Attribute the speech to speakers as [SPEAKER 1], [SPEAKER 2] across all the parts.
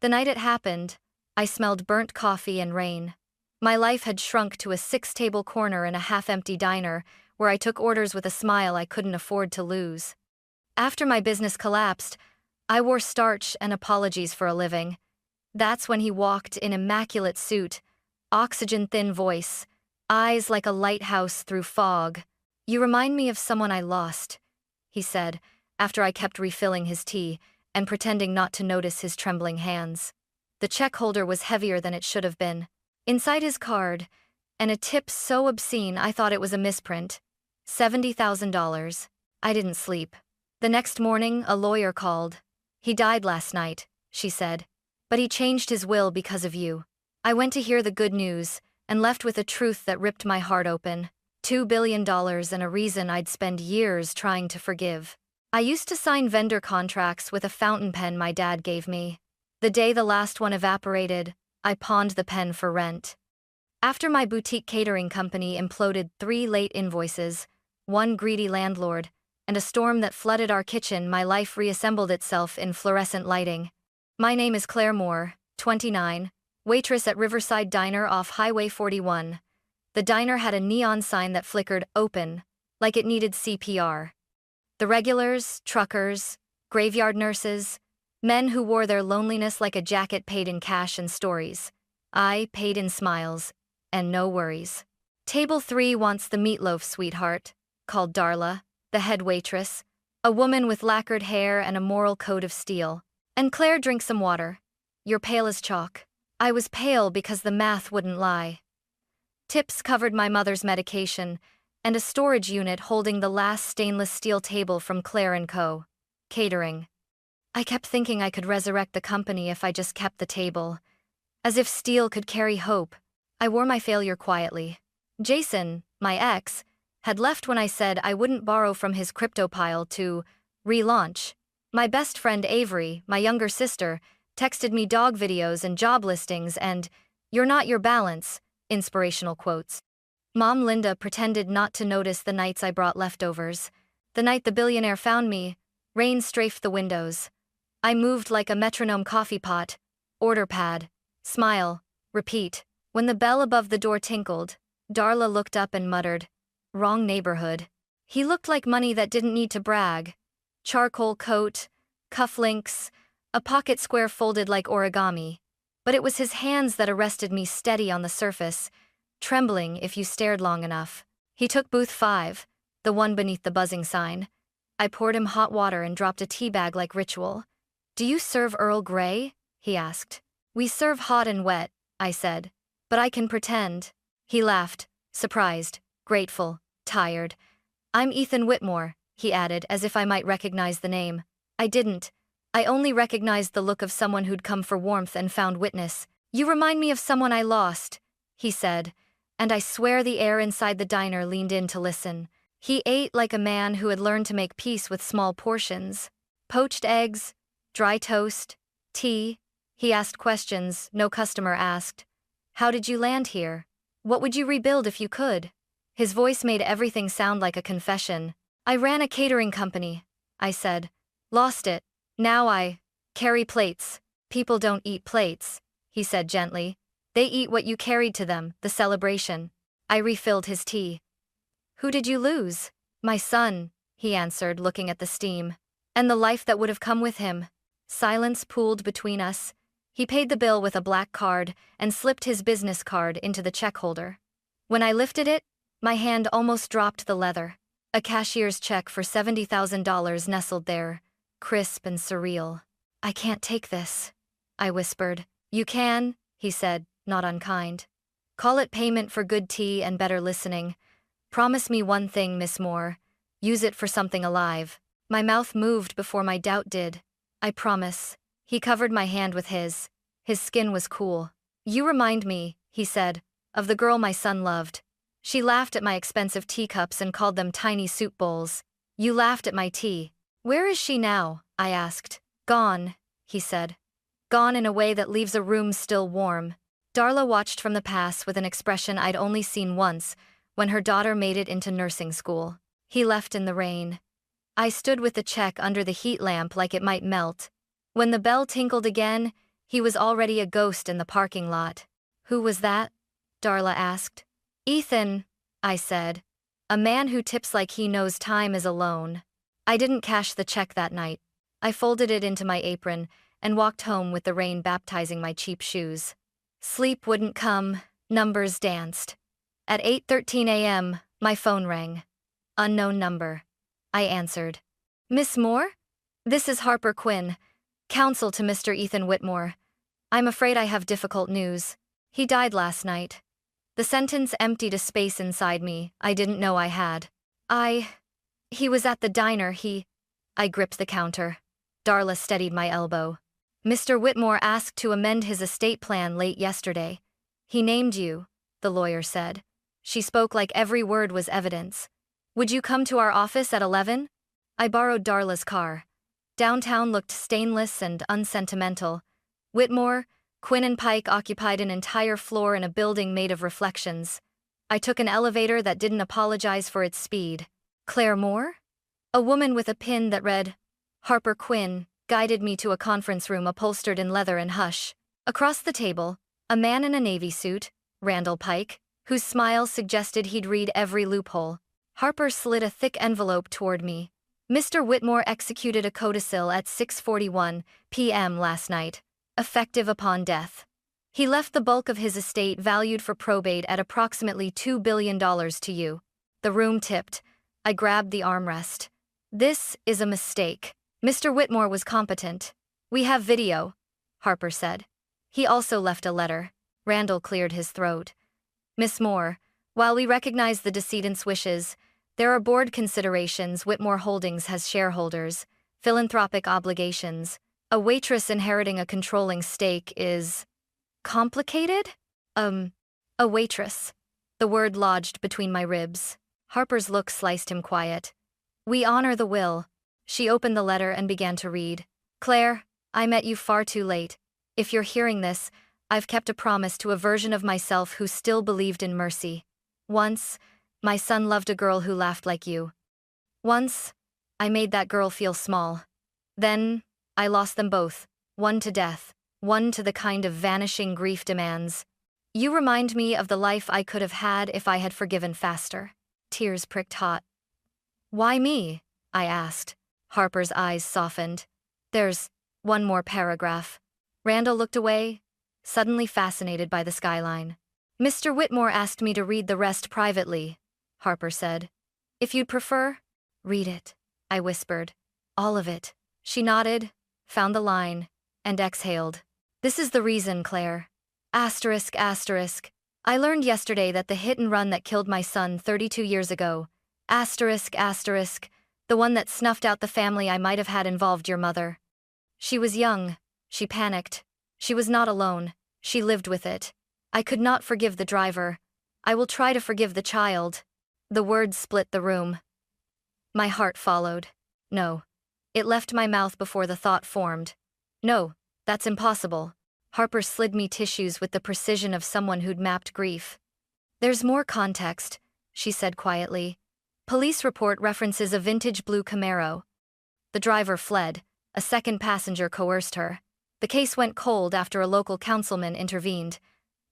[SPEAKER 1] The night it happened, I smelled burnt coffee and rain. My life had shrunk to a 6-table corner in a half-empty diner, where I took orders with a smile I couldn't afford to lose. After my business collapsed, I wore starch and apologies for a living. That's when he walked in immaculate suit, oxygen-thin voice, eyes like a lighthouse through fog. "You remind me of someone I lost," he said, after I kept refilling his tea and pretending not to notice his trembling hands. The check holder was heavier than it should have been. Inside his card, and a tip so obscene I thought it was a misprint. $70,000. I didn't sleep. The next morning, a lawyer called. "He died last night," she said. "But he changed his will because of you." I went to hear the good news, and left with a truth that ripped my heart open. $2 billion and a reason I'd spend years trying to forgive. I used to sign vendor contracts with a fountain pen my dad gave me. The day the last one evaporated, I pawned the pen for rent. After my boutique catering company imploded 3 late invoices, 1 greedy landlord, and a storm that flooded our kitchen, my life reassembled itself in fluorescent lighting. My name is Claire Moore, 29, waitress at Riverside Diner off Highway 41. The diner had a neon sign that flickered open, like it needed CPR. The regulars, truckers, graveyard nurses, men who wore their loneliness like a jacket paid in cash and stories. I paid in smiles, and no worries. "Table 3 wants the meatloaf, sweetheart," called Darla, the head waitress, a woman with lacquered hair and a moral code of steel. "And Claire, drink some water. You're pale as chalk." I was pale because the math wouldn't lie. Tips covered my mother's medication, and a storage unit holding the last stainless steel table from Claire & Co. Catering. I kept thinking I could resurrect the company if I just kept the table. As if steel could carry hope, I wore my failure quietly. Jason, my ex, had left when I said I wouldn't borrow from his crypto pile to relaunch. My best friend Avery, my younger sister, texted me dog videos and job listings and "you're not your balance" inspirational quotes. Mom Linda pretended not to notice the nights I brought leftovers. The night the billionaire found me, rain strafed the windows. I moved like a metronome coffee pot. Order pad. Smile. Repeat. When the bell above the door tinkled, Darla looked up and muttered, "Wrong neighborhood." He looked like money that didn't need to brag. Charcoal coat, cufflinks, a pocket square folded like origami. But it was his hands that arrested me, steady on the surface, trembling if you stared long enough. He took booth 5, the one beneath the buzzing sign. I poured him hot water and dropped a tea bag like ritual. "Do you serve Earl Grey?" he asked. "We serve hot and wet," I said. "But I can pretend." He laughed, surprised, grateful, tired. "I'm Ethan Whitmore," he added, as if I might recognize the name. I didn't. I only recognized the look of someone who'd come for warmth and found witness. "You remind me of someone I lost," he said, and I swear the air inside the diner leaned in to listen. He ate like a man who had learned to make peace with small portions. Poached eggs, dry toast, tea. He asked questions no customer asked. "How did you land here? What would you rebuild if you could?" His voice made everything sound like a confession. "I ran a catering company," I said. "Lost it. Now I carry plates." "People don't eat plates," he said gently. "They eat what you carried to them, the celebration." I refilled his tea. "Who did you lose?" "My son," he answered, looking at the steam. "And the life that would have come with him." Silence pooled between us. He paid the bill with a black card and slipped his business card into the check holder. When I lifted it, my hand almost dropped the leather. A cashier's check for $70,000 nestled there, crisp and surreal. "I can't take this," I whispered. "You can," he said, not unkind. "Call it payment for good tea and better listening. Promise me one thing, Miss Moore. Use it for something alive." My mouth moved before my doubt did. "I promise." He covered my hand with his. His skin was cool. "You remind me," he said, "of the girl my son loved. She laughed at my expensive teacups and called them tiny soup bowls. You laughed at my tea." "Where is she now?" I asked. "Gone," he said. "Gone in a way that leaves a room still warm." Darla watched from the pass with an expression I'd only seen once, when her daughter made it into nursing school. He left in the rain. I stood with the check under the heat lamp like it might melt. When the bell tinkled again, He was already a ghost in the parking lot. Who was that? Darla asked. Ethan, I said. A man who tips like he knows time is a loan. I didn't cash the check that night. I folded it into my apron and walked home with the rain baptizing my cheap shoes. Sleep wouldn't come, numbers danced. At 8:13 a.m., my phone rang. Unknown number. I answered. Miss Moore? This is Harper Quinn, counsel to Mr. Ethan Whitmore. I'm afraid I have difficult news. He died last night. The sentence emptied a space inside me I didn't know I had. He was at the diner, I gripped the counter. Darla steadied my elbow. Mr. Whitmore asked to amend his estate plan late yesterday. He named you, the lawyer said. She spoke like every word was evidence. Would you come to our office at 11? I borrowed Darla's car. Downtown looked stainless and unsentimental. Whitmore, Quinn and Pike occupied an entire floor in a building made of reflections. I took an elevator that didn't apologize for its speed. Claire Moore? A woman with a pin that read, Harper Quinn, guided me to a conference room upholstered in leather and hush. Across the table, a man in a navy suit, Randall Pike, whose smile suggested he'd read every loophole. Harper slid a thick envelope toward me. Mr. Whitmore executed a codicil at 6:41 p.m. last night, effective upon death. He left the bulk of his estate valued for probate at approximately $2 billion to you. The room tipped. I grabbed the armrest. This is a mistake. Mr. Whitmore was competent. We have video, Harper said. He also left a letter. Randall cleared his throat. Miss Moore, while we recognize the decedent's wishes, there are board considerations. Whitmore Holdings has shareholders, philanthropic obligations. A waitress inheriting a controlling stake is complicated? A waitress. The word lodged between my ribs. Harper's look sliced him quiet. We honor the will. She opened the letter and began to read. Claire, I met you far too late. If you're hearing this, I've kept a promise to a version of myself who still believed in mercy. Once, my son loved a girl who laughed like you. Once, I made that girl feel small. Then, I lost them both, one to death, one to the kind of vanishing grief demands. You remind me of the life I could have had if I had forgiven faster. Tears pricked hot. Why me? I asked. Harper's eyes softened. There's one more paragraph. Randall looked away, suddenly fascinated by the skyline. Mr. Whitmore asked me to read the rest privately, Harper said. If you'd prefer, read it, I whispered. All of it. She nodded, found the line, and exhaled. This is the reason, Claire. Asterisk, asterisk. I learned yesterday that the hit and run that killed my son 32 years ago. Asterisk, asterisk. The one that snuffed out the family I might have had involved your mother. She was young. She panicked. She was not alone. She lived with it. I could not forgive the driver. I will try to forgive the child. The words split the room. My heart followed. No. It left my mouth before the thought formed. No, that's impossible. Harper slid me tissues with the precision of someone who'd mapped grief. There's more context, she said quietly. Police report references a vintage blue Camaro. The driver fled. A second passenger coerced her. The case went cold after a local councilman intervened.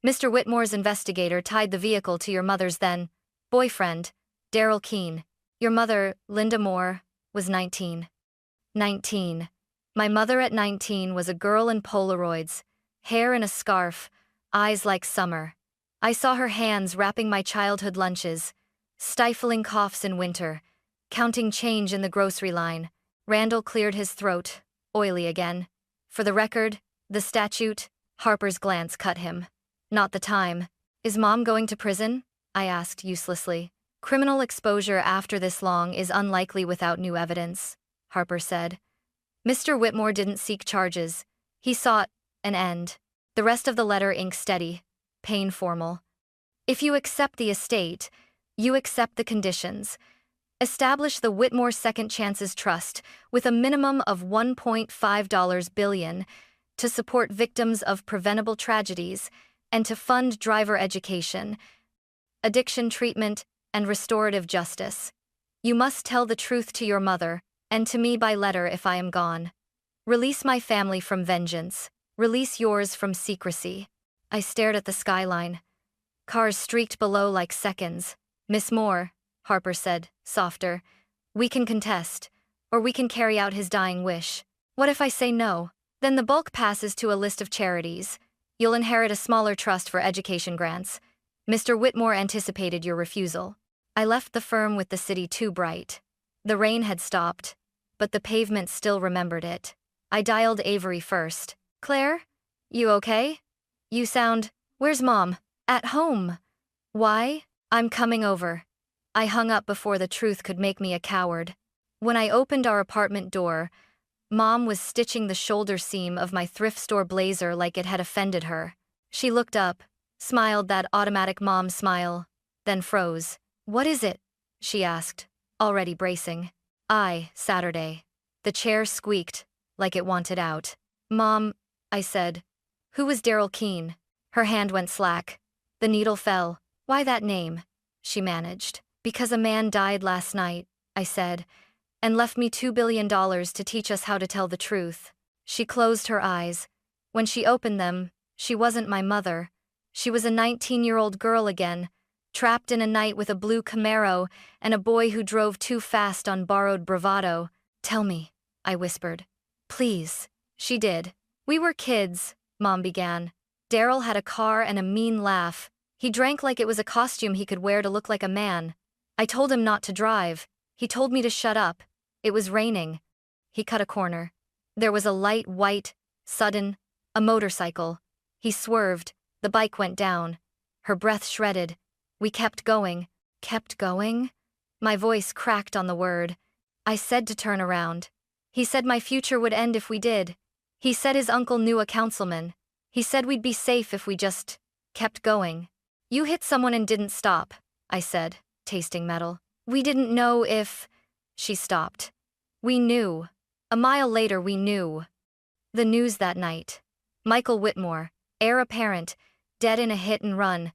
[SPEAKER 1] Mr. Whitmore's investigator tied the vehicle to your mother's then boyfriend, Daryl Keene. Your mother, Linda Moore, was 19. 19. My mother at 19 was a girl in Polaroids, hair in a scarf, eyes like summer. I saw her hands wrapping my childhood lunches, stifling coughs in winter, counting change in the grocery line. Randall cleared his throat, oily again. For the record, the statute, Harper's glance cut him. Not the time. Is Mom going to prison? I asked uselessly. Criminal exposure after this long is unlikely without new evidence, Harper said. Mr. Whitmore didn't seek charges. He sought an end. The rest of the letter ink steady, pain formal. If you accept the estate, you accept the conditions. Establish the Whitmore Second Chances Trust with a minimum of $1.5 billion to support victims of preventable tragedies and to fund driver education, addiction treatment, and restorative justice. You must tell the truth to your mother and to me by letter if I am gone. Release my family from vengeance. Release yours from secrecy. I stared at the skyline. Cars streaked below like seconds. Miss Moore, Harper said, softer. We can contest. Or we can carry out his dying wish. What if I say no? Then the bulk passes to a list of charities. You'll inherit a smaller trust for education grants. Mr. Whitmore anticipated your refusal. I left the firm with the city too bright. The rain had stopped, but the pavement still remembered it. I dialed Avery first. Claire? You okay? You sound… Where's Mom? At home. Why? I'm coming over. I hung up before the truth could make me a coward. When I opened our apartment door, Mom was stitching the shoulder seam of my thrift store blazer like it had offended her. She looked up, smiled that automatic mom smile, then froze. What is it? She asked, already bracing. Saturday. The chair squeaked, like it wanted out. Mom, I said. Who was Daryl Keene? Her hand went slack. The needle fell. Why that name? She managed. Because a man died last night, I said, and left me $2 billion to teach us how to tell the truth. She closed her eyes. When she opened them, she wasn't my mother. She was a 19-year-old girl again, trapped in a night with a blue Camaro and a boy who drove too fast on borrowed bravado. Tell me, I whispered. Please. She did. We were kids, Mom began. Daryl had a car and a mean laugh. He drank like it was a costume he could wear to look like a man. I told him not to drive. He told me to shut up. It was raining. He cut a corner. There was a light, white, sudden, a motorcycle. He swerved. The bike went down. Her breath shredded. We kept going. Kept going? My voice cracked on the word. I said to turn around. He said my future would end if we did. He said his uncle knew a councilman. He said we'd be safe if we just kept going. You hit someone and didn't stop, I said, tasting metal. We didn't know if… She stopped. We knew. A mile later we knew. The news that night. Michael Whitmore, heir apparent, dead in a hit and run.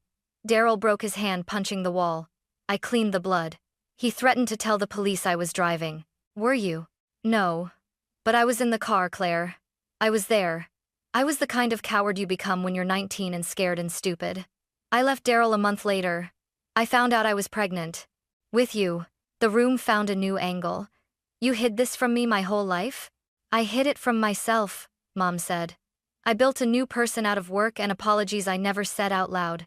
[SPEAKER 1] Daryl broke his hand punching the wall. I cleaned the blood. He threatened to tell the police I was driving. Were you? No. But I was in the car, Claire. I was there. I was the kind of coward you become when you're 19 and scared and stupid. I left Daryl a month later. I found out I was pregnant. With you. The room found a new angle. You hid this from me my whole life? I hid it from myself, Mom said. I built a new person out of work and apologies I never said out loud.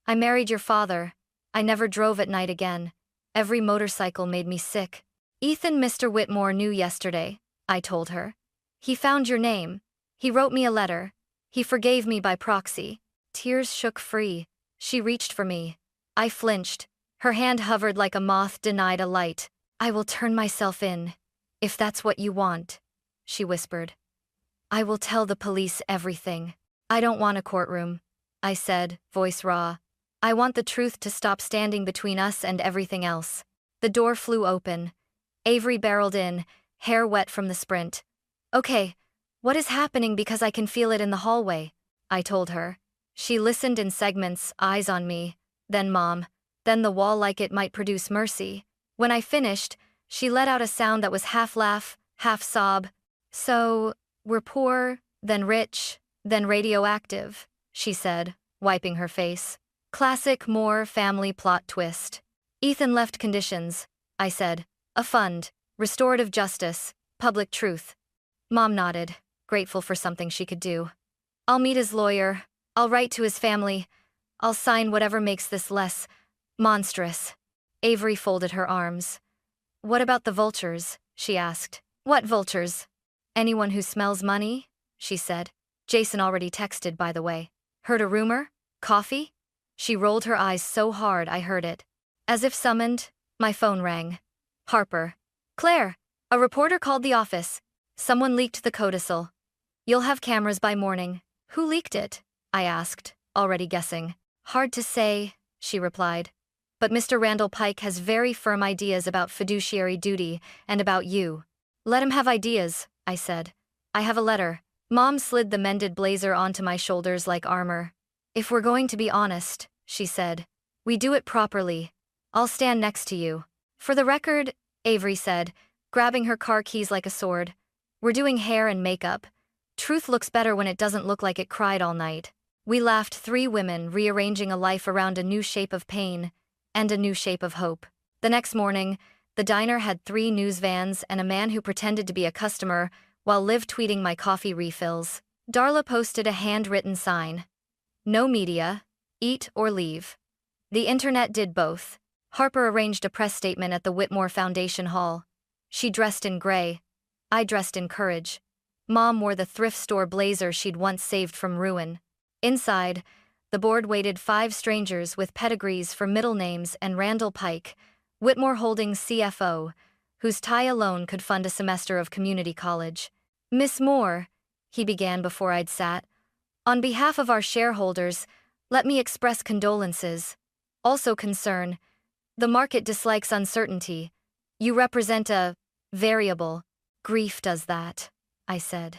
[SPEAKER 1] I married your father. I never drove at night again. Every motorcycle made me sick. Ethan Mr. Whitmore knew yesterday, I told her. He found your name. He wrote me a letter. He forgave me by proxy. Tears shook free. She reached for me. I flinched. Her hand hovered like a moth denied a light. I will turn myself in, if that's what you want, she whispered. I will tell the police everything. I don't want a courtroom, I said, voice raw. I want the truth to stop standing between us and everything else. The door flew open. Avery barreled in, hair wet from the sprint. Okay, what is happening because I can feel it in the hallway, I told her. She listened in segments, eyes on me, then Mom, then the wall like it might produce mercy. When I finished, she let out a sound that was half laugh, half sob. So, we're poor, then rich, then radioactive, she said, wiping her face. Classic Moore family plot twist. Ethan left conditions, I said. A fund, restorative justice, public truth. Mom nodded, grateful for something she could do. I'll meet his lawyer. I'll write to his family. I'll sign whatever makes this less monstrous. Avery folded her arms. What about the vultures? She asked. What vultures? Anyone who smells money? She said. Jason already texted, by the way. Heard a rumor? Coffee? She rolled her eyes so hard I heard it. As if summoned, my phone rang. Harper. Claire, a reporter called the office. Someone leaked the codicil. You'll have cameras by morning. Who leaked it? I asked, already guessing. Hard to say, she replied. But Mr. Randall Pike has very firm ideas about fiduciary duty and about you. Let him have ideas, I said. I have a letter. Mom slid the mended blazer onto my shoulders like armor. If we're going to be honest, she said, we do it properly. I'll stand next to you. For the record, Avery said, grabbing her car keys like a sword, we're doing hair and makeup. Truth looks better when it doesn't look like it cried all night. We laughed, 3 women rearranging a life around a new shape of pain and a new shape of hope. The next morning, the diner had 3 news vans and a man who pretended to be a customer while live tweeting my coffee refills. Darla posted a handwritten sign. No media, eat or leave. The internet did both. Harper arranged a press statement at the Whitmore Foundation Hall. She dressed in gray. I dressed in courage. Mom wore the thrift store blazer she'd once saved from ruin. Inside, the board waited 5 strangers with pedigrees for middle names and Randall Pike, Whitmore Holdings CFO, whose tie alone could fund a semester of community college. Miss Moore, he began before I'd sat, on behalf of our shareholders, let me express condolences. Also concern. The market dislikes uncertainty. You represent a variable. Grief does that, I said.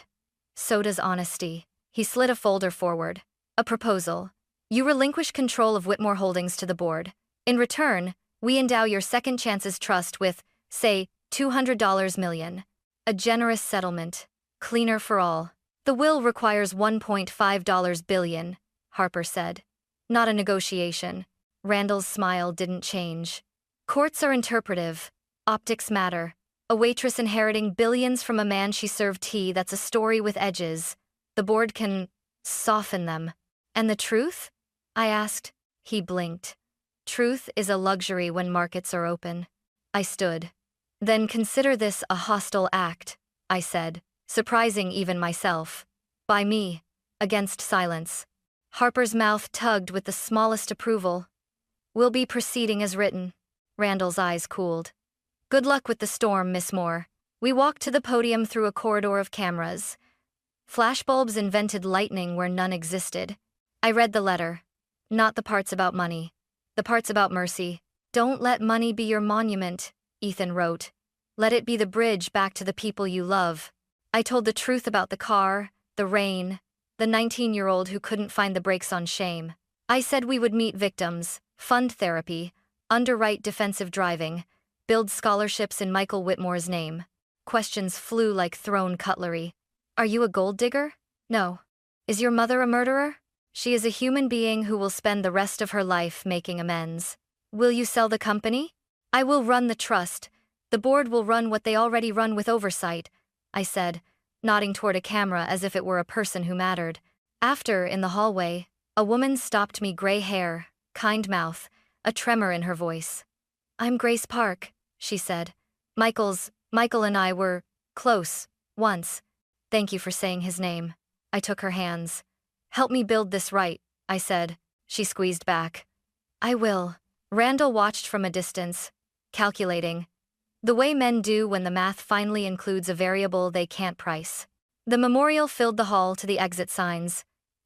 [SPEAKER 1] So does honesty. He slid a folder forward. A proposal. You relinquish control of Whitmore Holdings to the board. In return, we endow your Second Chances Trust with, say, $200 million. A generous settlement. Cleaner for all. The will requires $1.5 billion, Harper said. Not a negotiation. Randall's smile didn't change. Courts are interpretive. Optics matter. A waitress inheriting billions from a man she served tea, that's a story with edges. The board can soften them. And the truth? I asked. He blinked. Truth is a luxury when markets are open. I stood. Then consider this a hostile act, I said, surprising even myself. By me, against silence. Harper's mouth tugged with the smallest approval. We'll be proceeding as written. Randall's eyes cooled. Good luck with the storm, Miss Moore. We walked to the podium through a corridor of cameras. Flashbulbs invented lightning where none existed. I read the letter. Not the parts about money. The parts about mercy. Don't let money be your monument, Ethan wrote. Let it be the bridge back to the people you love. I told the truth about the car, the rain, the 19-year-old who couldn't find the brakes on shame. I said we would meet victims, fund therapy, underwrite defensive driving, build scholarships in Michael Whitmore's name. Questions flew like thrown cutlery. Are you a gold digger? No. Is your mother a murderer? She is a human being who will spend the rest of her life making amends. Will you sell the company? I will run the trust. The board will run what they already run with oversight, I said, nodding toward a camera as if it were a person who mattered. After, in the hallway, a woman stopped me, gray hair, kind mouth, a tremor in her voice. I'm Grace Park, she said. Michael and I were close, once. Thank you for saying his name. I took her hands. Help me build this right, I said. She squeezed back. I will. Randall watched from a distance, calculating. The way men do when the math finally includes a variable they can't price. The memorial filled the hall to the exit signs.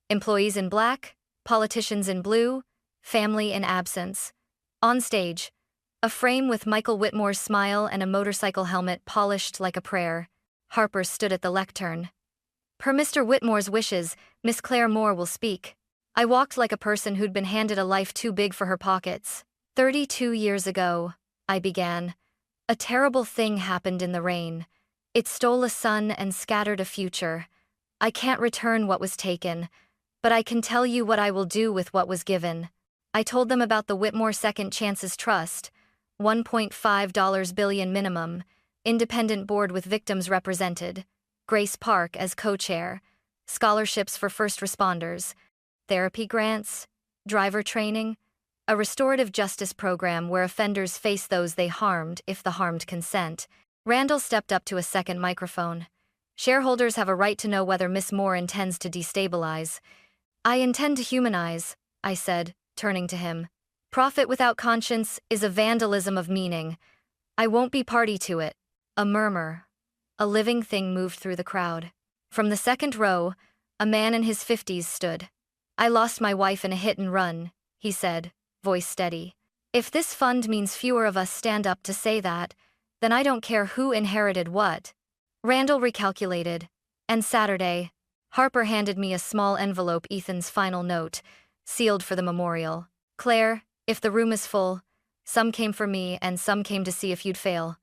[SPEAKER 1] Employees in black, politicians in blue, family in absence. On stage, a frame with Michael Whitmore's smile and a motorcycle helmet polished like a prayer. Harper stood at the lectern. Per Mr. Whitmore's wishes, Miss Claire Moore will speak. I walked like a person who'd been handed a life too big for her pockets. 32 years ago, I began. A terrible thing happened in the rain. It stole a son and scattered a future. I can't return what was taken, but I can tell you what I will do with what was given. I told them about the Whitmore Second Chances Trust, $1.5 billion minimum, independent board with victims represented, Grace Park as co-chair, scholarships for first responders, therapy grants, driver training, a restorative justice program where offenders face those they harmed if the harmed consent. Randall stepped up to a second microphone. Shareholders have a right to know whether Miss Moore intends to destabilize. I intend to humanize, I said, turning to him. Profit without conscience is a vandalism of meaning. I won't be party to it. A murmur. A living thing moved through the crowd. From the second row, a man in his 50s stood. I lost my wife in a hit and run, he said, voice steady. If this fund means fewer of us stand up to say that, then I don't care who inherited what. Randall recalculated. And Saturday. Harper handed me a small envelope, Ethan's final note, sealed for the memorial. Claire, if the room is full, some came for me and some came to see if you'd fail.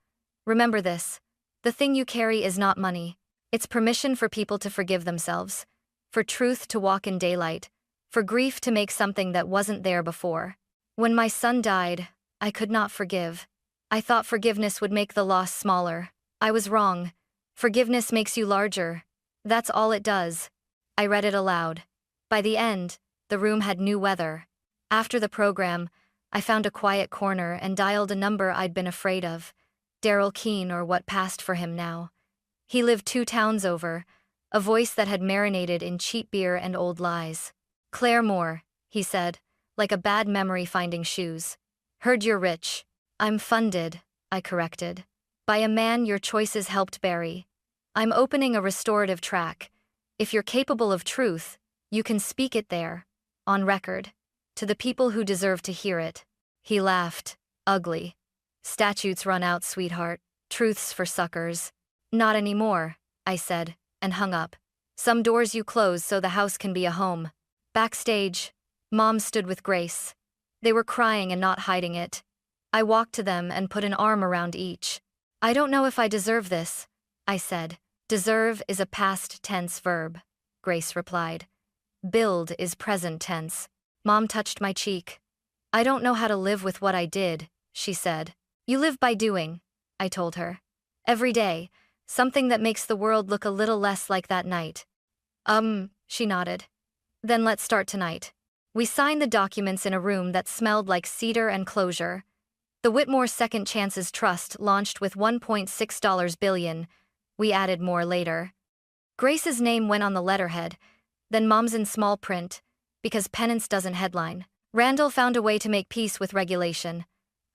[SPEAKER 1] Remember this. The thing you carry is not money. It's permission for people to forgive themselves, for truth to walk in daylight, for grief to make something that wasn't there before. When my son died, I could not forgive. I thought forgiveness would make the loss smaller. I was wrong. Forgiveness makes you larger. That's all it does. I read it aloud. By the end, the room had new weather. After the program, I found a quiet corner and dialed a number I'd been afraid of. Daryl Keene, or what passed for him now. He lived 2 towns over, a voice that had marinated in cheap beer and old lies. "Claire Moore," he said, like a bad memory finding shoes. "Heard you're rich." "I'm funded," I corrected. "By a man your choices helped bury. I'm opening a restorative track. If you're capable of truth, you can speak it there, on record, to the people who deserve to hear it." He laughed, ugly. "Statutes run out, sweetheart. Truth's for suckers." "Not anymore," I said, and hung up. "Some doors you close so the house can be a home." Backstage, Mom stood with Grace. They were crying and not hiding it. I walked to them and put an arm around each. "I don't know if I deserve this," I said. "Deserve is a past tense verb," Grace replied. "Build is present tense." Mom touched my cheek. "I don't know how to live with what I did," she said. "You live by doing," I told her. "Every day, something that makes the world look a little less like that night." She nodded. "Then let's start tonight." We signed the documents in a room that smelled like cedar and closure. The Whitmore Second Chances Trust launched with $1.6 billion. We added more later. Grace's name went on the letterhead, then Mom's in small print, because penance doesn't headline. Randall found a way to make peace with regulation.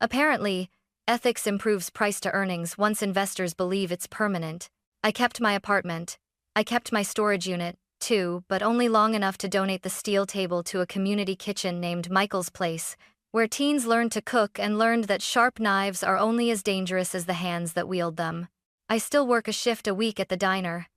[SPEAKER 1] Apparently, ethics improves price to earnings once investors believe it's permanent. I kept my apartment. I kept my storage unit, too, but only long enough to donate the steel table to a community kitchen named Michael's Place, where teens learned to cook and learned that sharp knives are only as dangerous as the hands that wield them. I still work a shift a week at the diner.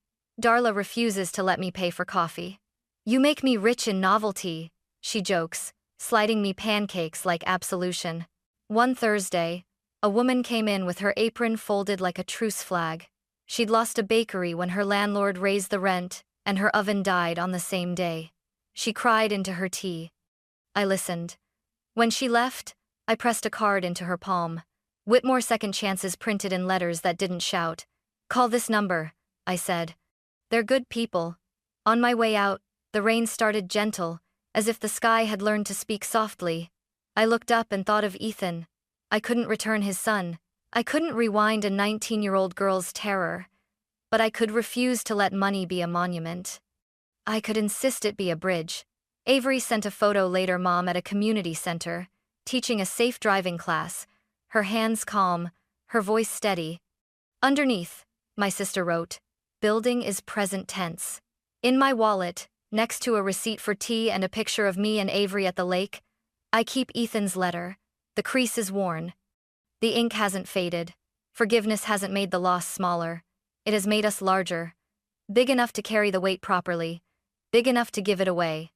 [SPEAKER 1] Darla refuses to let me pay for coffee. "You make me rich in novelty," she jokes, sliding me pancakes like absolution. One Thursday, a woman came in with her apron folded like a truce flag. She'd lost a bakery when her landlord raised the rent, and her oven died on the same day. She cried into her tea. I listened. When she left, I pressed a card into her palm. Whitmore Second Chances printed in letters that didn't shout. "Call this number," I said. "They're good people." On my way out, the rain started gentle, as if the sky had learned to speak softly. I looked up and thought of Ethan. I couldn't return his son. I couldn't rewind a 19-year-old girl's terror. But I could refuse to let money be a monument. I could insist it be a bridge. Avery sent a photo later, Mom at a community center, teaching a safe driving class, her hands calm, her voice steady. Underneath, my sister wrote, "Building is present tense." In my wallet, next to a receipt for tea and a picture of me and Avery at the lake, I keep Ethan's letter. The crease is worn. The ink hasn't faded. Forgiveness hasn't made the loss smaller. It has made us larger. Big enough to carry the weight properly. Big enough to give it away.